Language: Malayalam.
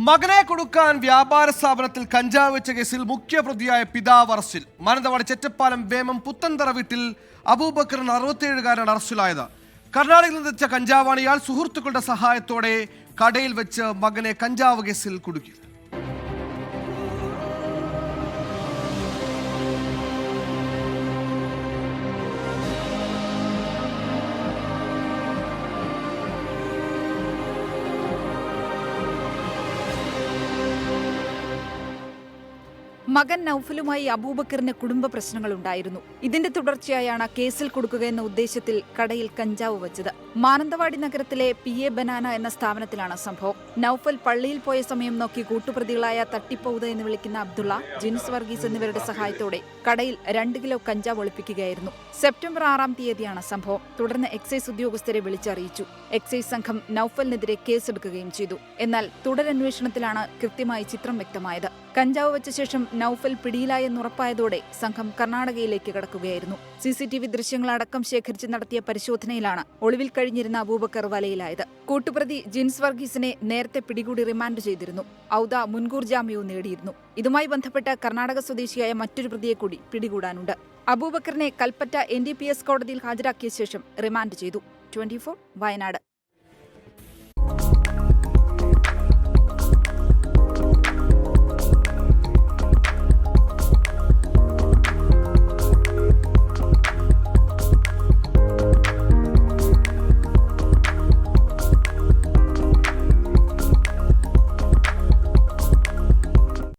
മകനെ കൊടുക്കാൻ വ്യാപാര സ്ഥാപനത്തിൽ കഞ്ചാവ് വെച്ച കേസിൽ മുഖ്യപ്രതിയായ പിതാവ് അറസ്റ്റിൽ. മാനന്തവാടി ചെറ്റപ്പാലം വേമം പുത്തൻതറ വീട്ടിൽ അബൂബക്കർ 67-കാരനാണ് അറസ്റ്റിലായത്. കർണാടകയിൽ നിന്നെത്തിച്ച കഞ്ചാവാണ് ഇയാൾ സുഹൃത്തുക്കളുടെ സഹായത്തോടെ കടയിൽ വെച്ച് മകനെ കഞ്ചാവ് കേസിൽ കുടുക്കി. മകൻ നൌഫലുമായി അബൂബക്കറിന് കുടുംബ പ്രശ്നങ്ങളുണ്ടായിരുന്നു. ഇതിന്റെ തുടർച്ചയായാണ് കേസിൽ കൊടുക്കുകയെന്ന ഉദ്ദേശത്തിൽ കടയിൽ കഞ്ചാവ് വച്ചത്. മാനന്തവാടി നഗരത്തിലെ PA ബനാന എന്ന സ്ഥാപനത്തിലാണ് സംഭവം. നൌഫൽ പള്ളിയിൽ പോയ സമയം നോക്കി കൂട്ടുപ്രതികളായ തട്ടിപ്പൗത എന്ന് വിളിക്കുന്ന അബ്ദുള്ള, ജിൻസ് വർഗീസ് എന്നിവരുടെ സഹായത്തോടെ കടയിൽ 2 കിലോ കഞ്ചാവ് ഒളിപ്പിക്കുകയായിരുന്നു. സെപ്റ്റംബർ 6-ാം തീയതിയാണ് സംഭവം. തുടർന്ന് എക്സൈസ് ഉദ്യോഗസ്ഥരെ വിളിച്ചറിയിച്ചു. എക്സൈസ് സംഘം നൌഫലിനെതിരെ കേസെടുക്കുകയും ചെയ്തു. എന്നാൽ തുടരന്വേഷണത്തിലാണ് കൃത്യമായി ചിത്രം വ്യക്തമായത്. കഞ്ചാവ് വെച്ച ശേഷം നൌഫൽ പിടിയിലായെന്നുറപ്പായതോടെ സംഘം കർണാടകയിലേക്ക് കടക്കുകയായിരുന്നു. CCTV ദൃശ്യങ്ങളടക്കം ശേഖരിച്ച് നടത്തിയ പരിശോധനയിലാണ് ഒളിവിൽ കഴിഞ്ഞിരുന്ന അബൂബക്കർ വലയിലായത്. കൂട്ടുപ്രതി ജിൻസ് വർഗീസിനെ നേരത്തെ പിടികൂടി റിമാൻഡ് ചെയ്തിരുന്നു. ഔദ മുൻകൂർ ജാമ്യവും നേടിയിരുന്നു. ഇതുമായി ബന്ധപ്പെട്ട് കർണാടക സ്വദേശിയായ മറ്റൊരു പ്രതിയെ കൂടി പിടികൂടാനുണ്ട്. അബൂബക്കറിനെ കൽപ്പറ്റ NDPS കോടതിയിൽ ഹാജരാക്കിയ ശേഷം റിമാൻഡ് ചെയ്തു. 24 വയനാട്.